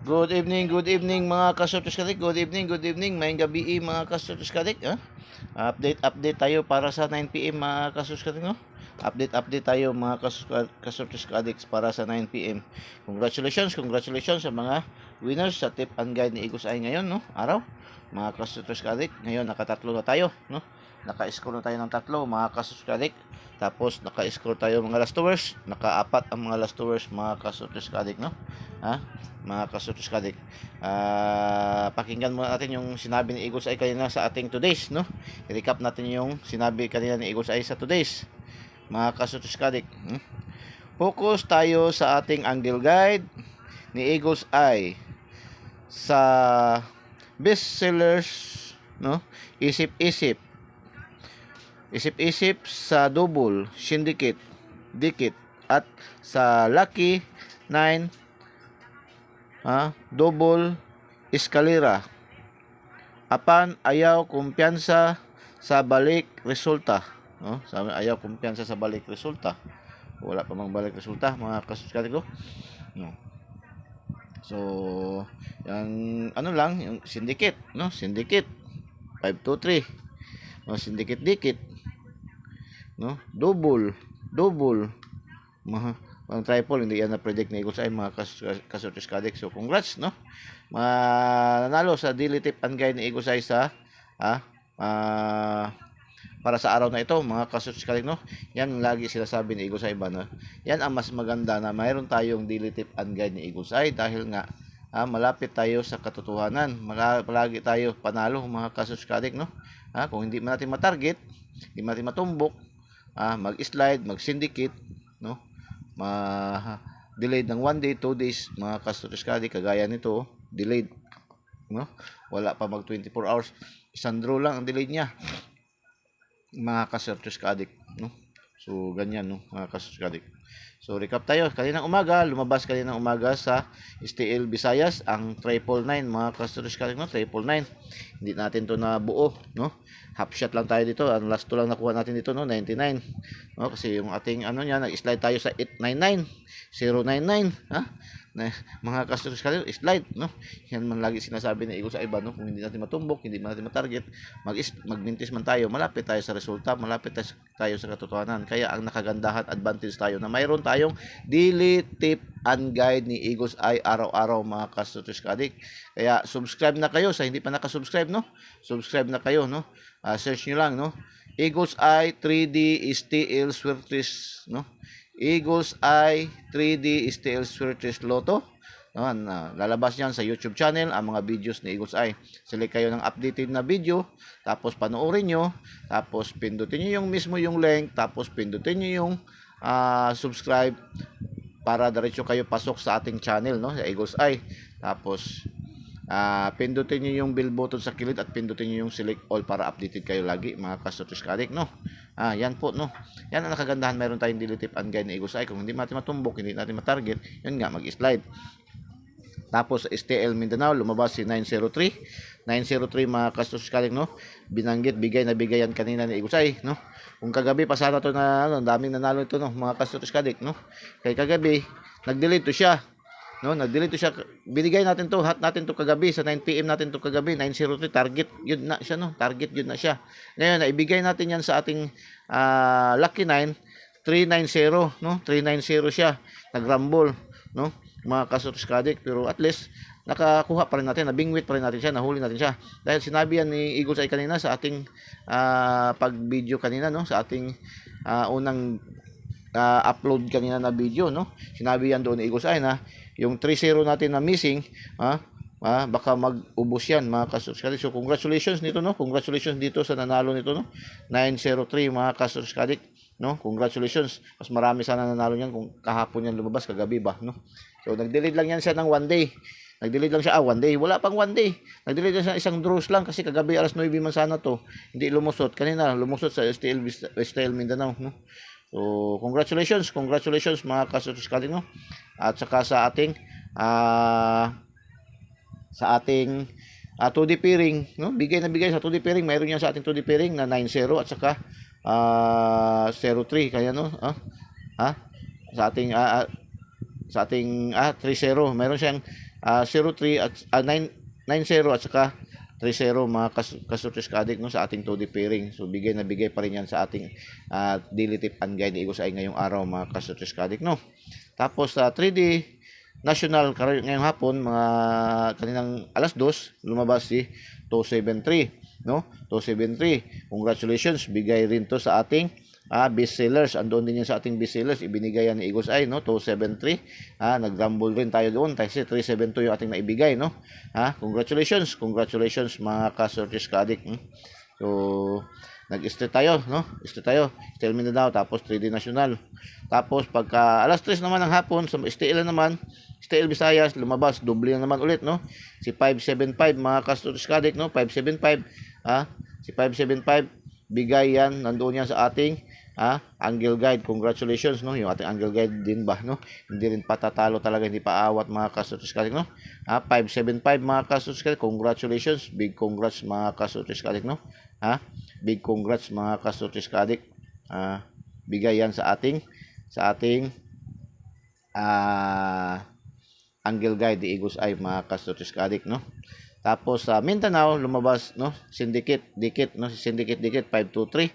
Good evening mga kasortis kadik. Good evening. Mayong gabi mga kasortis kadik. Update tayo para sa 9 PM mga kasortis kadik, no? Update tayo mga kasortis kadik para sa 9 PM. Congratulations sa mga winners sa tip and guide ni Igos ay ngayon, no? Araw. Mga kasortis kadik, ngayon nakatatlo na tayo, no? Naka-score na tayo ng tatlo mga kasortis kadik. Tapos naka-score tayo mga last hours, naka-apat ang mga last hours mga kasortis kadik, no? Mga kasortis kadik. Pakinggan muna natin yung sinabi ni Eagles Eye kanina sa ating today's, no? I-recap natin yung sinabi kanina ni Eagles Eye sa today's, mga kasortis kadik. Focus tayo sa ating angle guide ni Eagles Eye sa best sellers, no? Isip-isip sa double, syndicate, dikit, at sa lucky 9, double, eskalera. Apan ayaw kumpiyansa sa balik resulta, no? Sabi ayaw kumpiyansa sa balik resulta. Wala pa mang balik resulta mga kasuskati ko, no? So, yung ano lang, yung syndicate, no? Syndicate 523, no? Syndicate dikit, no? Double, ang triple, hindi yan na-predict ni Eagles ay mga kasortis kadik. So, congrats, no? Nanalo sa daily tip and guide ni Eagles ay sa para sa araw na ito, mga kasortis kadik, no? Yan lagi sinasabi ni Eagles ay ba, no? Yan ang mas maganda na mayroon tayong daily tip and guide ni Eagles ay dahil nga malapit tayo sa katotohanan. Palagi tayo panalo mga kasortis kadik, no? Kung hindi man natin matarget, hindi natin matumbok, mag-slide, mag-syndicate, no? Delayed ng 1 day, 2 days, mga kasortis kadik, kagaya nito, delayed, no? Wala pa mag 24 hours, isang draw lang ang delayed niya, mga kasortis kadik, no? So, ganyan, no, mga kasortis kadik. So, recap tayo. Lumabas kaninang umaga sa STL Visayas ang 999, mga kasortis kadik, no? 999. Hindi natin to na buo, no? Half shot lang tayo dito. Ang last to lang nakuha natin dito, no? 99. No? Kasi yung ating nag-slide tayo sa 899, 099, mga customers kayo, slide, no? Yan man lagi sinasabi ni Eagles sa iba, no? Kung hindi natin matumbok, hindi man natin matarget, magmintis man tayo, malapit tayo sa resulta, malapit tayo sa katotohanan. Kaya ang nakagandahan, advantage tayo na mayroon tayong daily tip and guide ni Eagles Eye araw-araw, mga customers kadik. Kaya subscribe na kayo sa hindi pa nakasubscribe, no? Subscribe na kayo, no? Search nyo lang, no? Eagles Eye 3D STL Swertres, no? Eagles Eye 3D STL Swertres Lotto. Lalabas yan sa YouTube channel ang mga videos ni Eagles Eye. Select kayo ng updated na video, tapos panoorin nyo, tapos pindutin nyo yung mismo yung link, tapos pindutin nyo yung subscribe para diretso kayo pasok sa ating channel, no? Sa Eagles Eye. Tapos pindutin nyo yung bell button sa kilid at pindutin nyo yung select all para updated kayo lagi, mga kasortis kadik, no? Yan po, no? Yan ang nakagandahan, meron tayong daily tip and guide ni Eagles Eye. Kung hindi natin matumbok, hindi natin matarget, yun nga, mag-slide. Tapos STL Mindanao, lumabas si 903, mga kasortis kadik, no? Bigay na bigay yan kanina ni Eagles Eye, no? Kung kagabi pa sana to na daming nanalo ito, no, mga kasortis kadik, no? Kaya kagabi nag-delete to siya, no? Nag-delete siya. Binigay natin to, hat natin to kagabi sa 9 PM natin to kagabi, 903, target yun na siya, no? Target yun na siya. Ngayon naibigay natin yan sa ating lucky 9 390, no? 390 siya. Nagrumble, no? Mga kasortis kadik, pero at least nakakuha pa rin natin, nabingwit pa rin natin siya, nahuli natin siya. Dahil sinabi yan ni Eagles ay kanina sa ating pag-video kanina, no? Sa ating unang upload kanina na video, no? Sinabi yan doon ni Eagles ay na yung 3-0 natin na missing, baka mag-ubos yan, mga kasortis. So congratulations nito, no? Congratulations dito sa nanalo nito, no? 903, mga kasortis kadik, no? Congratulations. Mas marami sana nanalo niyan kung kahapon yan lumabas, kagabi ba, no? So nag-delete lang yan siya ng 1 day. Nag-delete lang siya 1 day. Wala pang 1 day. Nag-delete lang siya isang draws lang kasi kagabi alas 9 man sana to. Hindi lumusot. Kanina lumusot sa STL Mindanao, no? So, congratulations mga kasortis kadik, no? At saka sa ating 2D pairing, no? Bigay na bigay sa 2D pairing, mayroon yan sa ating 2D pairing na 90 at saka 03, kaya, no? Sa ating 3-0, mayroon siyang 03 at 90 at saka 30 mga kasurtis ka-addict, no, sa ating 2D pairing. So bigay na bigay pa rin yan sa ating daily tip and guide ni Eagles Eye ngayong araw mga kasurtis ka-addict, no. Tapos sa 3D National ngayong hapon, mga kaninang alas 2, lumabas si 273, no? 273. Congratulations, bigay rin to sa ating best sellers. Andoon din yan sa ating best sellers, ibinigay yan ni Eagles Eye, no? 273. Nag-rumble rin tayo doon kasi 372 yung ating naibigay, no? Congratulations mga ka-Surtis ka-addict. So nag-start tayo, no? Start tayo. Tell me na daw, tapos 3D National. Tapos pagka alas 3 naman ng hapon, sa STL naman, STL Visayas, lumabas, doble na naman ulit, no? Si 575 mga ka-Surtis ka-addict, no? 575, si 575, bigay yan, nandoon yan sa ating angle guide. Congratulations, no? Yung ating angle guide din ba, no? Hindi rin patatalo talaga, hindi pa awat mga ka-Surtis ka-addict, no? 575 mga ka-Surtis ka-addict, congratulations, big congrats mga ka-Surtis ka-addict, no? Big congrats mga ka-Surtis ka-addict. Bigay yan sa ating angle guide di Eagles Eye mga ka-Surtis ka-addict, no? Tapos sa Mindanao lumabas, no, Syndicate Dikit, no, si Syndicate Dikit 523.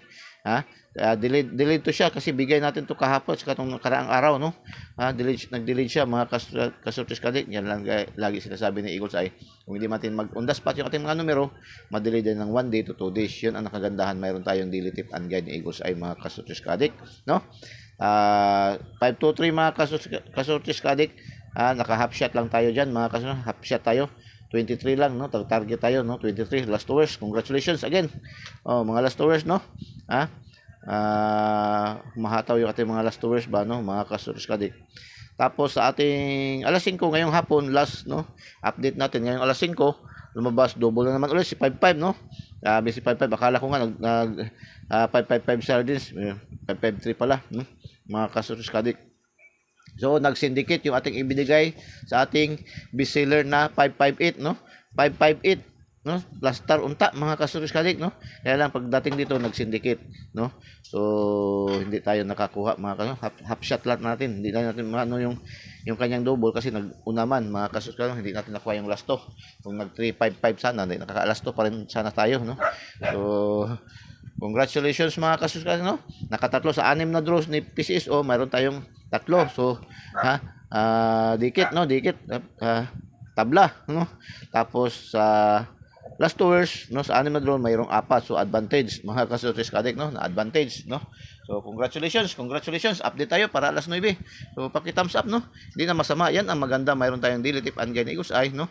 Delayed to siya kasi bigay natin to kahapon sa katong nakaraang araw, no. Nag-delete siya mga ka-Surtis ka-addict. Yan lang lagi sinasabi ni Eagles Eye. Kung hindi natin on the spot yung ating mga numero, ma-delay din ng 1 day to 2 days. Yun ang nakagandahan. Mayroon tayong daily tip and guide ni Eagles Eye mga ka-Surtis ka-addict, no. 523 mga ka-Surtis ka-addict. Naka-half shot lang tayo dyan mga ka-Surtis. Half shot tayo. 23 lang, no. Target tayo, no. 23 last hours. Congratulations again. Mga last hours, no. Mahataw yung ating mga last hours ba, no, mga ka-Surtis ka-addict. Tapos sa ating alas 5 ngayong hapon, last, no, update natin ngayong alas 5, lumabas double na naman ulit si 55, no. Si 55, akala ko nga 555 sardines, 553 pala, no, mga ka-Surtis ka-addict. So nag-syndicate yung ating ibinigay sa ating best seller na 558, no. 558, no, plaster unta mga ka-Surtis ka-addict, no. Kaya lang pagdating dito nag-syndicate, no. So hindi tayo nakakuha mga half shot lang natin. Hindi natin ano yung kanyang double kasi nag-unaman mga ka-Surtis ka-addict, hindi natin nakuha yung last 2. Kung nag 355 sana, hindi nakaka-last 2 pa rin sana tayo, no. So congratulations mga ka-Surtis ka-addict, no. Nakatatlo sa 6 na draws ni PCSO, mayroon tayong 3. So dikit, no, tabla, no. Tapos last 2 hours, no, sa 6 na draw mayroong 4. So advantage mga ka-Surtis ka-addict, no, na advantage, no. So congratulations. Update tayo para alas 9. So paki-thumbs up, no. Hindi na masama. Yan ang maganda. Mayroon tayong daily tip and guide ni Eagles Eye, no.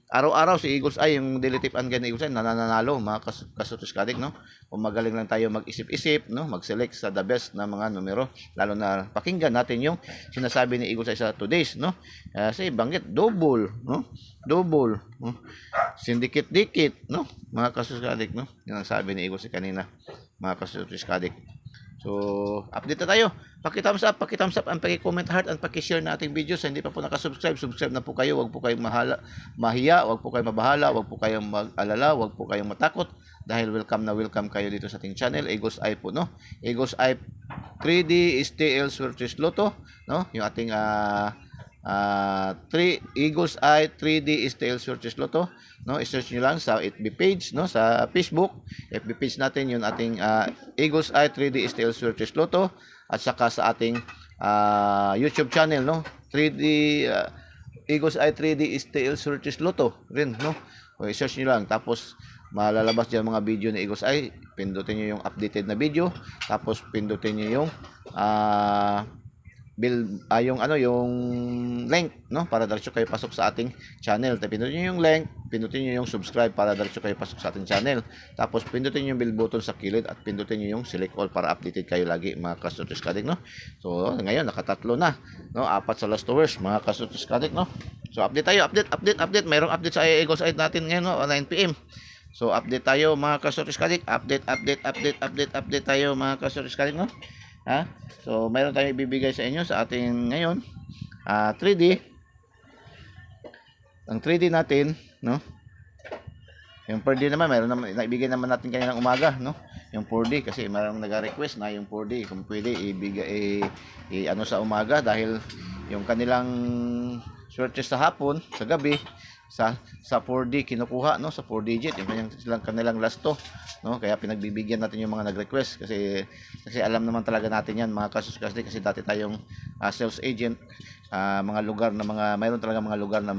Araw-araw si Eagles Eye yung daily tip and guide ni Eagles Eye nananalo mga ka-Surtis ka-addict, no. Kung magaling lang tayo mag-isip-isip, no, mag-select sa the best na mga numero, lalo na pakinggan natin yung sinasabi ni Eagles Eye sa today's, no. Kasi banggit double, no. Double, no. Syndicate dikit, no, mga ka-Surtis ka-addict, no. Yan ang sabi ni Eagles Eye kanina, mga ka-Surtis ka-addict. So, update na tayo. Paki-thumbs up, and paki-comment heart, and paki-share na ating videos. Hindi pa po nakasubscribe, subscribe na po kayo. Huwag po kayong mahiya, huwag po kayong mabahala, huwag po kayong mag-alala, huwag po kayong matakot. Dahil welcome na welcome kayo dito sa ating channel, Eagles Eye po, no? Eagles Eye 3D STL Surtis Lotto, no? Yung ating Eagles Eye 3D STL Surtis Lotto, no. I-search nyo lang sa FB page, no, sa Facebook. FB page natin yung ating Eagles Eye 3D STL Surtis Lotto, at saka sa ating YouTube channel, no, 3D Eagles Eye 3D STL Surtis Lotto rin, no. O, i-search nyo lang, tapos malalabas dyan mga video ni Eagles Eye. Pindutin nyo yung updated na video, tapos pindutin nyo yung yung link, no, para diretso kayo pasok sa ating channel. Pindutin niyo yung link, pindutin niyo yung subscribe para diretso kayo pasok sa ating channel. Tapos pindutin niyo yung bell button sa kilid at pindutin niyo yung select all para updated kayo lagi mga ka-Surtis ka-addict, no. So ngayon nakatatlo na, no, 4 sa last hours mga ka-Surtis ka-addict, no. So update tayo, update. Mayroong update sa Eagles Eye natin ngayon, no, 9 PM. So update tayo mga ka-Surtis ka-addict. Update tayo mga ka-Surtis ka-addict, no. So mayroon tayong ibibigay sa inyo sa ating ngayon 3D. Ang 3D natin, no, yung per day naman mayroon naman naibigay naman natin kanina ng umaga, no, yung 4D kasi mayroong nag-request na yung 4D kung pwede ibigay ano sa umaga dahil yung kanilang swerte sa hapon, sa gabi, sa 4D kinukuha, no, sa 4 digit yung kanilang lasto, no, kaya pinagbibigyan natin yung mga nag-request kasi alam naman talaga natin yan mga kasuskas, kasi dati tayong sales agent, mga lugar na mayroon talaga mga lugar na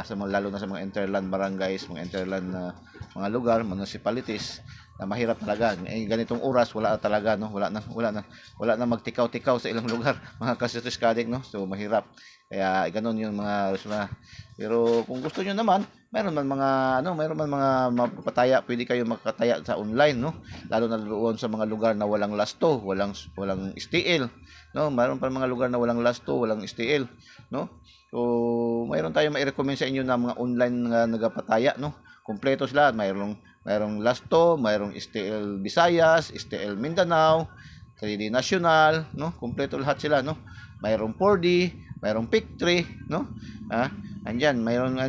lalo na sa mga interland barangays, mga interland na mga lugar, municipalities na mahirap talaga. Ganitong oras wala na talaga, no, wala na magtikaw-tikaw sa ilang lugar mga kasuskas, no, so mahirap. Kaya ganoon yung mga resulta. Pero kung gusto niyo naman, mayroon man mga mapapataya, pwede kayo makataya sa online, no? Lalo na doon sa mga lugar na walang lasto, walang STL, no? Mayroon pa mga lugar na walang lasto, walang STL, no? So, mayroon tayong mai-recommend sa inyo na mga online na nagapataya, no? Kumpleto sila, mayroong lasto, mayroong STL Visayas, STL Mindanao, 3D National, no? Kumpleto lahat sila, no? Mayroong 4D, mayroong PIC3, no? Andyan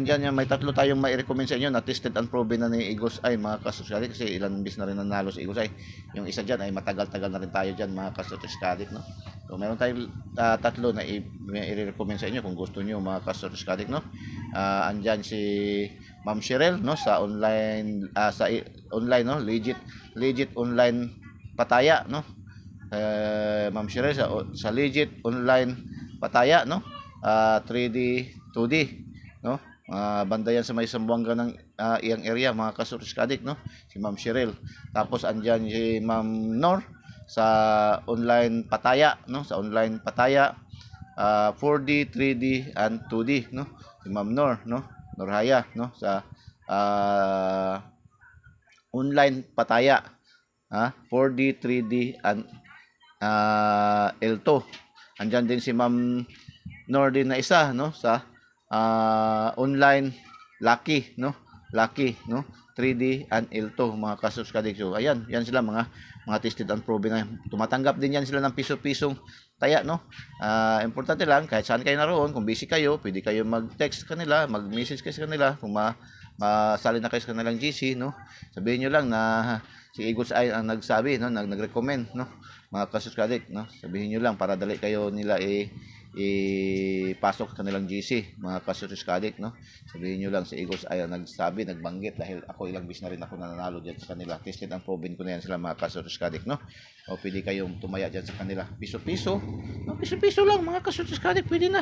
yan, may tatlo tayong mai-recommend sa inyo na tested and proven na ni Eagles Eye mga kasosyalik, kasi ilang bis na rin nanalo si Eagles Eye. Yung isa dyan ay matagal-tagal na rin tayo dyan mga kasosyalik, no? So meron tayong tatlo na i-recommend sa inyo kung gusto niyo mga kasosyalik, no? Andyan si Ma'am Cheryl, no, sa online online, no, legit online pataya, no? Ma'am Cheryl sa legit online pataya, no, 3D 2D, no, banda yan sa may Sambuanga ng iyang area mga kasurskadik, no, si Ma'am Cheryl. Tapos andyan si Ma'am Nor sa online pataya, no, sa online pataya, 4D 3D and 2D, no, si Ma'am Nor, no, Norhaya, no, sa online pataya, 4D 3D and L2. Andyan din si Ma'am Nordin na isa, no, sa online Lucky, no, 3D and L2 mga kasuskadik. So ayan, yan sila mga tested and proven na. Tumatanggap din yan sila ng piso-pisong taya, no. Importante lang, kahit saan kayo naroon, kung busy kayo, pwede kayo mag-text sa kanila, mag-message kayo sa kanila, kung masali na kayo sa kanilang GC, no, sabihin nyo lang na si Eagles Eye ang nagsabi, no, nag-recommend, no, mga kasuskadik, no, sabihin nyo lang para dali kayo nila ipasok sa kanilang GC mga kasuskadik, no, sabihin nyo lang si Eagles Eye ang nagsabi, nagbanggit, dahil ako ilang bis na rin ako nanalo dyan sa kanila, tested and proven ko na yan sila mga kasuskadik, no. O pwede kayong tumaya dyan sa kanila, piso-piso, no, piso-piso lang mga kasuskadik, pwede na.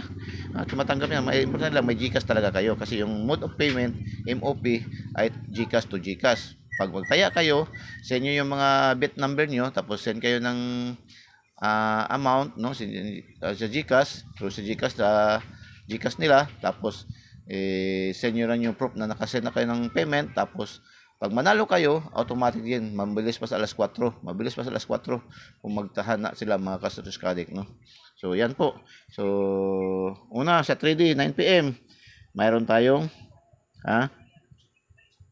Tumatanggap yan, importante lang may GCash talaga kayo, kasi yung mode of payment MOP ay GCash to GCash. Pag magtaya kayo, send nyo yung mga bit number nyo, tapos send kayo ng amount, no, sa GCash, through sa GCash nila, tapos send nyo lang yung proof na nakasend na kayo ng payment. Tapos pag manalo kayo, automatic din, mabilis pa sa alas 4 kung magtahana sila mga kasuskadik, no. So yan po. So una sa 3D 9 PM mayroon tayong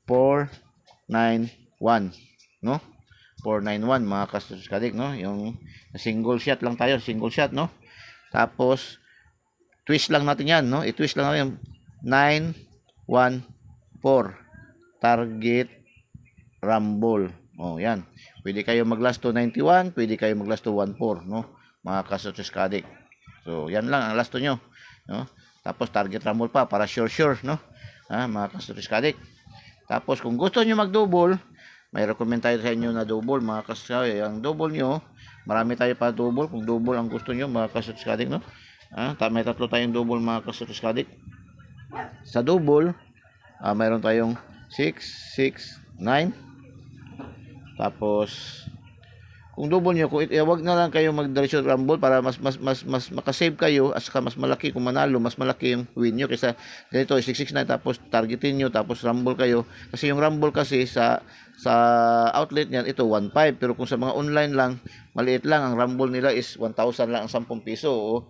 491, no, 491 mga kasuskadik, no, yung single shot lang tayo, no. Tapos twist lang natin yan, no, i-twist lang natin 914 target rumble. Yan, pwede kayo mag-last to 91, pwede kayo mag-last to 14, no, mga kasuskadik. So yan lang ang last to nyo, no. Tapos target rumble pa para sure, no, mga kasuskadik. Tapos kung gusto nyo mag-double, may recommend tayo sa inyo na double mga kasuskadik. Ang double nyo, marami tayo pa double, kung double ang gusto nyo mga kasuskadik, no. May tatlo tayong double mga kasuskadik. Sa double, mayroon tayong 6, 6, 9. Tapos kung double nyo, wag na lang kayo mag-diretso rumble para mas makasave kayo, at saka mas malaki, kung manalo mas malaki yung win nyo kaysa ganito 669, tapos targetin nyo, tapos rumble kayo, kasi yung rumble kasi sa outlet niyan ito 1.5, pero kung sa mga online lang, maliit lang, ang rumble nila is 1,000 lang ang 10 piso, o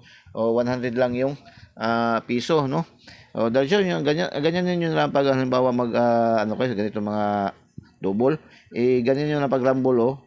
100 lang yung piso, no. Diretso yung ganyan yun lang pag halimbawa kayo ganito mga double, ganyan yun lang pag rumble,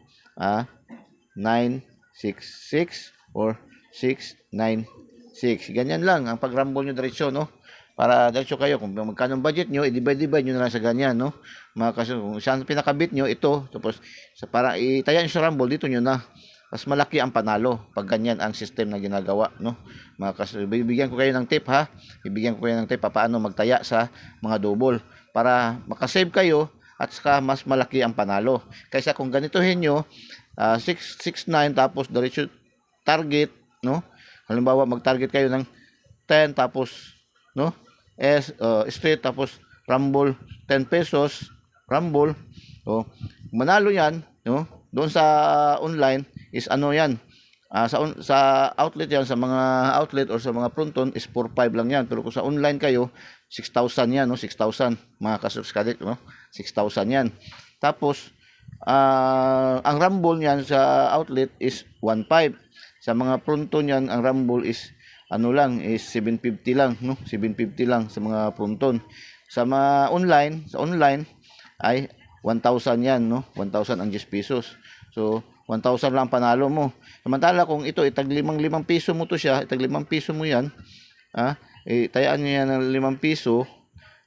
966 or 696. Ganyan lang ang pag-rumble nyo diretso, no? Para diretso kayo. Kung magkano budget nyo, i-divide nyo na lang sa ganyan, no? Mga kaso, kung saan pinakabit nyo, ito. Tapos, para itaya nyo sa rumble, dito nyo na. mas malaki ang panalo pag ganyan ang system na ginagawa, no? Mga bibigyan ko kayo ng tip, ha. Bibigyan ko kayo ng tip paano magtaya sa mga double para makasave kayo at saka mas malaki ang panalo. Kaysa kung ganituhin nyo, 6, 6, 9 tapos diretso target, no? Halimbawa mag-target kayo ng 10 tapos, no? Straight tapos rumble 10 pesos, rumble. So, manalo 'yan, no? Doon sa online is ano 'yan? Sa outlet 'yan, sa mga outlet or sa mga fronton is 4-5 lang 'yan. Pero kung sa online kayo, 6,000 'yan, no? 6,000 mga kasubskadik, no? 6,000 'yan. Tapos ang rumble niyan sa outlet is 1,500. Sa mga fronton niyan, ang rumble is ano lang, is 750 lang, no? 750 lang sa mga fronton. Sa mga online, sa online ay 1,000 yan, no? 1,000 ang 10 pesos. So, 1,000 lang panalo mo. Samantala kung ito, itag 5 piso mo to siya, itag 5 piso mo yan, tayaan niyo yan ng 5 piso,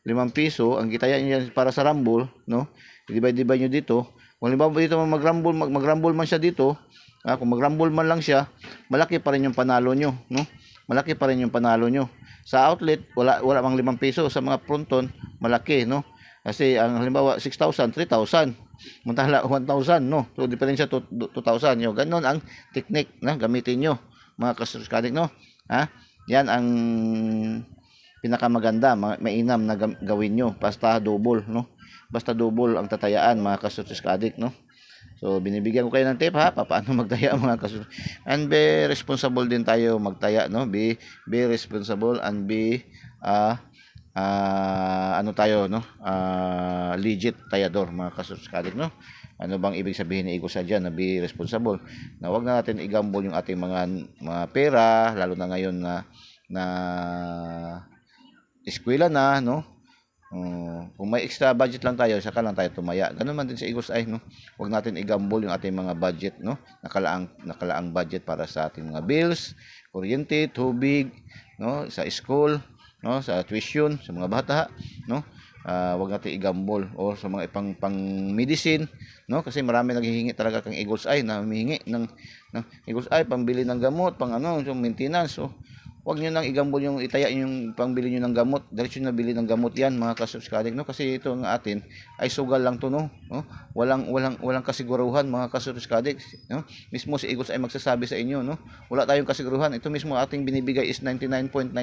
5 piso, ang gitayaan niyo yan para sa rumble, no? Divide niyo dito. Kung halimbawa dito mag-rumble man siya dito, kung mag-rumble man lang siya, malaki pa rin yung panalo nyo, no? Malaki pa rin yung panalo nyo. Sa outlet, wala mang 5 piso. Sa mga fronton, malaki, no? Kasi ang halimbawa 6,000, 3,000. Mantala 1,000, no? So diferensya 2,000 nyo. Ganon ang technique na gamitin nyo, mga kasubskadik, no? Yan ang pinakamaganda, mainam na gawin nyo. Basta double, no? Basta double ang tatayaan, mga kasubskadik, no? So, binibigyan ko kayo ng tip, ha, paano magtaya, mga kasus. And be responsible din tayo magtaya, no? Be responsible and be ano tayo, no? Legit tayador, mga kasubskadik, no? Ano bang ibig sabihin ni Eagle Eye dyan na be responsible? Na wag na natin i-gamble yung ating mga pera, lalo na ngayon na eskwela na, no? Kung may extra budget lang tayo, saka lang tayo tumaya. Ganun man din sa Eagles Eye, no? Huwag natin i-gamble yung ating mga budget, no? Nakalaang budget para sa ating mga bills, kuryente, tubig, no? Sa school, no? Sa tuition, sa mga bata, no? Huwag natin i-gamble o sa mga pang medicine, no? Kasi marami naghihingi talaga kang Eagles Eye na humihingi ng Eagles Eye pambili ng gamot, pang yung maintenance. So, huwag nyo nang i-gamble yung itaya yung pangbili nyo ng gamot. Diretso na bili ng gamot yan, mga kasubskadik, no? Kasi ito ng atin ay sugal lang to, no? Walang kasiguruhan, mga kasubskadik, no? Mismo si Eagles ay magsasabi sa inyo, no? Wala tayong kasiguruhan. Ito mismo ating binibigay is 99.99%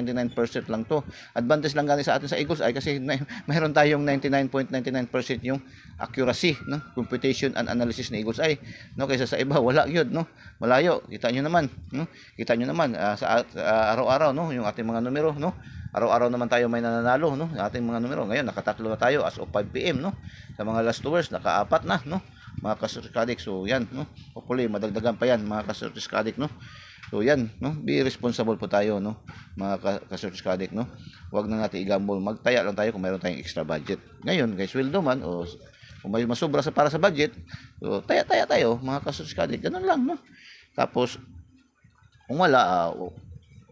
lang to. Advantage lang gani sa atin sa Eagles ay kasi mayroon tayong 99.99% yung accuracy, no? Computation and analysis ni Eagles ay, no? Kaysa sa iba wala yun, no? Malayo. Kita nyo naman, no? Kita nyo naman sa araw-araw, no, yung ating mga numero, no? Araw-araw naman tayo may nananalo, no? Yung ating mga numero. Ngayon nakatatlo na tayo as of 5 PM, no? Sa mga last 2 hours naka-4 na, no? Mga kasubskadik. So yan, no? Hopefully madagdagan pa yan, mga kasubskadik, no? So yan, no? Be responsible po tayo, no? Mga kasubskadik, no? Huwag na natin i-gamble. Magtaya lang tayo kung mayroon tayong extra budget. Ngayon, guys, sweldo man o kung may masubra para sa budget, so taya tayo, mga kasubskadik. Ganun lang, no? Tapos kung wala,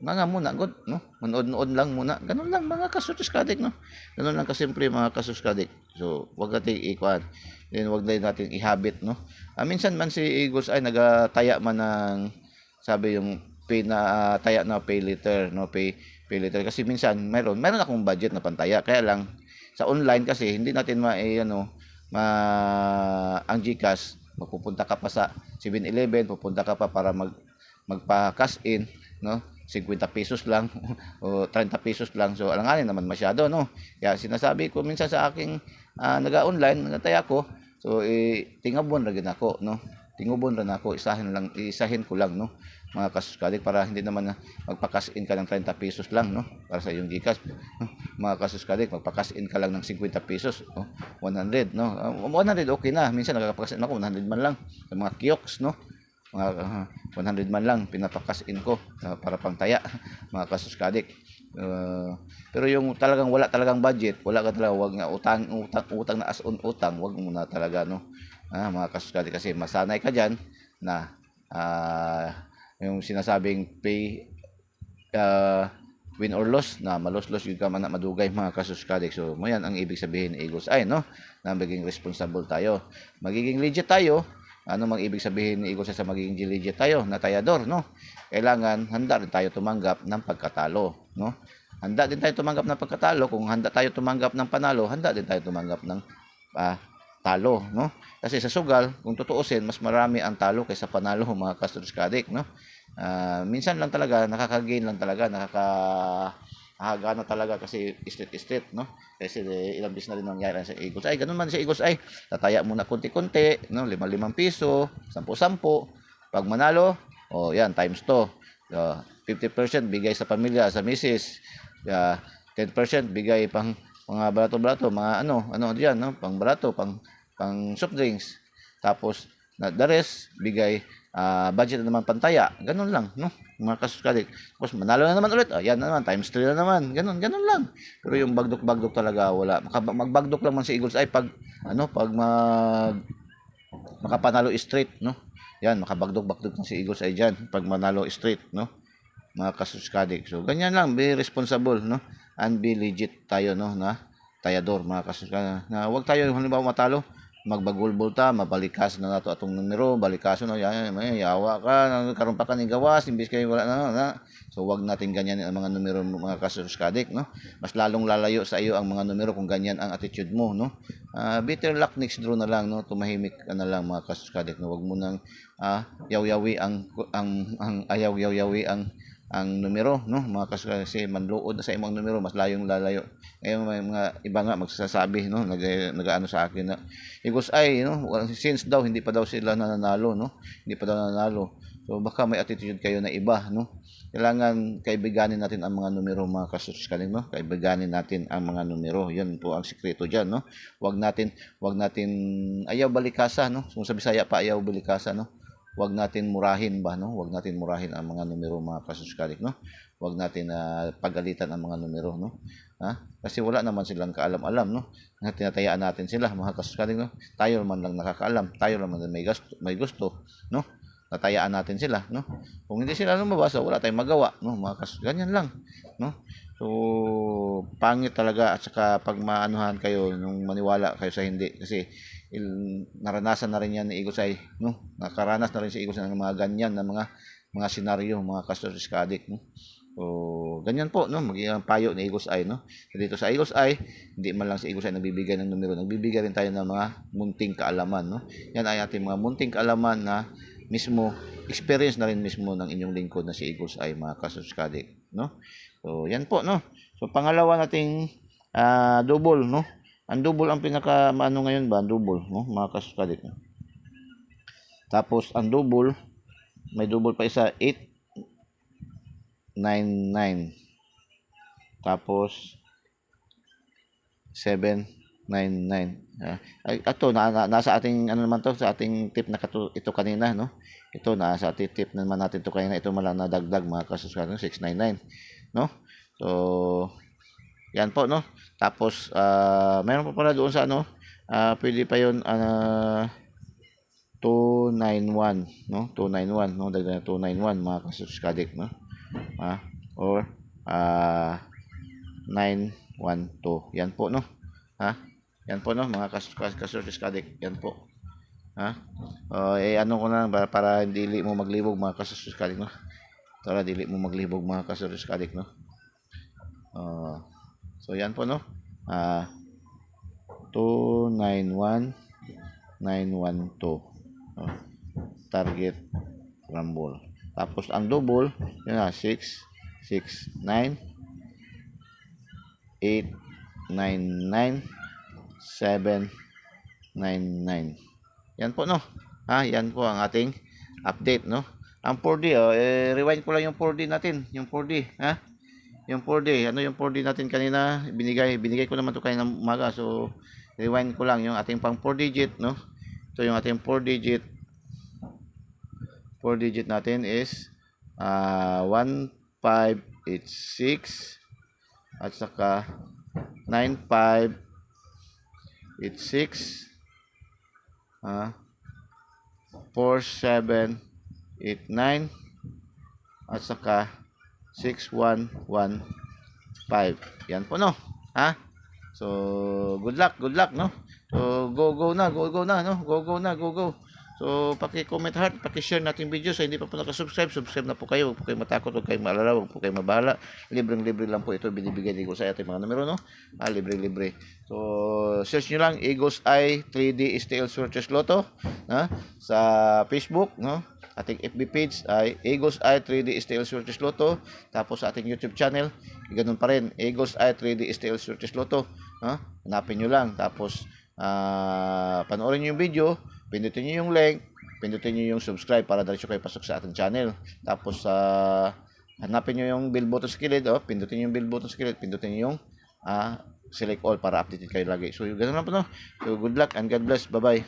nga muna, good, no? Manood-nood lang muna. Ganun lang, mga kasubskadik, no? Ganun lang kasimple, mga kasubskadik. So, wag natin ikuan. Then, wag na natin i-habit, no? Minsan man si Eagles ay nagataya man ng, sabi yung pay na, taya na pay later, no? Pay later. Kasi minsan, meron akong budget na pantaya. Kaya lang, sa online kasi, hindi natin ang GCash, mapupunta ka pa sa 7-Eleven, pupunta ka pa para magpa-cash in, no? 50 pesos lang o 30 pesos lang. So, alanganin naman masyado, no? Kaya sinasabi ko minsan sa aking naga-online, nagataya ko. So, tingabon ra gid ako, no? Tingubon ra nako, isahin ko lang, no? Mga kasubskadik, para hindi naman magpa-cash in ka ng 30 pesos lang, no? Para sa iyong GCash, no? Mga kasubskadik, magpa-cash in ka lang ng 50 pesos, no? 100, no? 100 okay na. Minsan nakaka-cash in ako 100 man lang sa mga kiosks, no? Mga 100 man lang pinapakas in ko para pangtaya, mga kasubskadik. Pero yung talagang wala talagang budget, wala ka talaga, wag nga utang na as-on utang, wag muna talaga, no? Mga kasubskadik, kasi masanay ka diyan na yung sinasabing pay win or loss, na malos-los yung ka man na madugay, mga kasubskadik. So mo yan ang ibig sabihin ni Eagles Eye, no? Na magiging responsible tayo, magiging legit tayo, Ano mang ibig sabihin ni Eagles Eye sa magiging legit tayo na tayador, no? Kailangan handa rin tayo tumanggap ng pagkatalo, no? Handa din tayo tumanggap ng pagkatalo. Kung handa tayo tumanggap ng panalo, handa din tayo tumanggap ng talo, no? Kasi sa sugal, kung tutuusin, mas marami ang talo kaysa panalo, mga Castros Kadik, no? Minsan lang talaga, nakaka-gain lang talaga, nakakahagana talaga kasi straight, no? Kasi ilang bis na rin nangyari sa Eagles Eye. Ganun man sa Eagles Eye, tataya muna konti-konti, no? 5 piso, 10 pag manalo, yan, times 2. 50% bigay sa pamilya, sa misis. 10% bigay pang mga barato-barato, mga ano diyan, no? Pang barato, pang soft drinks. Tapos the rest bigay budget na naman pantaya. Ganun lang, no? Mga kasuskadik. Tapos manalo na naman ulit. Yan na naman, times 3 na naman. Ganun lang. Pero yung bagdok-bagdok talaga wala. Magbagdok lang man si Eagles ay pag makapanalo straight, no? Yan, makabagdok-bagdok na si Eagles ay diyan pag manalo straight, no? Mga kasuskadik. So ganyan lang, be responsible, no? And be legit tayo, no, na tayador, mga kasuskadik. Na wag tayo halimbawa matalo, magbagulbol ta, mabalikas na nato atong numero, balikaso na yan, yawa ka, karon pa ka ni gawas, imbis kayo wala na. So wag natin ganyan ang mga numero, mga kasuskadik, no? Mas lalong lalayo sa iyo ang mga numero kung ganyan ang attitude mo, no? Better luck next draw na lang, no? Tumahimik ka na lang, mga kasuskadik, no? Wag mo nang yaw-yawi ang numero, no, mga kasi manluod na sa imong numero, mas layong lalayo. Ngayon may mga iba nga magsasabi, no, nag-ano sa akin na Eagles Eye, no, since daw hindi pa daw sila nananalo, no, hindi pa daw nananalo. So baka may attitude kayo na iba, no. Kailangan kaibiganin natin ang mga numero, mga kasuskaling, no. Kaibiganin natin ang mga numero. 'Yan po ang sikreto diyan, no. Wag natin ayaw balikasa, no. Kung sa Bisaya pa ayaw balikasa, no. Wag natin murahin ba, no? Wag natin murahin ang mga numero, mga kasuskadik, no? Wag natin pagalitan ang mga numero, no? Kasi wala naman silang kaalam-alam, no? Tinatayaan natin sila, mga kasuskadik, no? Tayo naman lang nakakaalam, tayo naman may gusto, no? Natayaan natin sila, no? Kung hindi sila lumabas, wala tayong magawa, no? Mga ganyan lang, no? So pangit talaga, at saka pag maanuhan kayo nung maniwala kayo sa hindi, kasi naranasan na rin yan ni Eagles Eye, no? Nakaranas na rin si Eagles Eye ng mga ganyan na mga senaryo, mga Castros Kadik, no? So ganyan po, no? Magiging payo ni Eagles Eye, no? So, dito sa Eagles Eye, hindi man lang si Eagles Eye nagbibigay ng numero, nagbibigay rin tayo ng mga munting kaalaman, no? Yan ay ating mga munting kaalaman na mismo experience na rin mismo ng inyong lingkod na si Eagles Eye, mga Castros Kadik, no? So yan po, no? So pangalawa nating double, no? Ang double ang pinaka ngayon ba, ang double, no, mga kasuskadik. Tapos ang double, may double pa isa, 899. Tapos 799. Ito nasa ating naman to, sa ating tip na ito kanina, no. Ito nasa ating tip naman natin to kanina, ito man lang nadagdag, mga kasuskadik, 699, no. So yan po, no. Tapos meron pa pala doon sa pwede pa yon 291, no, 291, no, dagdag 291, mga kasuskadik, no, or 912. Yan po, no, yan po, no, mga kasuskadik, yan po, ano ko na para hindi mo maglibog, mga kasuskadik, no, para dili mo maglibog, mga kasuskadik, no. So yan po, no, 291 912, target rumble. Tapos ang double yun 669 899 799. Yan po, no. Yan po ang ating update, no. Ang 4D, rewind ko lang yung 4D natin, yung 4D, yung 4D, yung 4D natin kanina, binigay ko naman to kanina umaga. So rewind ko lang yung ating pang 4 digit, no. Ito yung ating 4 digit natin is 1586 at saka 9586 4789 at saka 6115. Yan po, no. So good luck, no. So go na, no. Go. So, paki-comment heart, paki-share natin video. Sa hindi pa po nakasubscribe, subscribe na po kayo. Huwag po kayo matakot, huwag kayong maalala, huwag po kayo mabahala. Libreng-libre lang po ito binibigay ni Eagles Eye ating mga numero, no? Libre-libre. So, search nyo lang Eagles Eye 3D STL Swerte Lotto, sa Facebook, no? Ating FB page ay Eagles Eye 3D STL Swerte Lotto. Tapos sa ating YouTube channel, ganun pa rin, Eagles Eye 3D STL Swerte Lotto. Hanapin nyo lang. Tapos, panoorin nyo yung video, pindutin nyo yung link, pindutin nyo yung subscribe para diretso kayo pasok sa ating channel. Tapos, hanapin nyo yung bell button sa kilid, pindutin nyo yung bell button sa kilid, pindutin nyo yung select all para updated kayo lagi. So, ganun lang po, no? So, good luck and God bless. Bye-bye.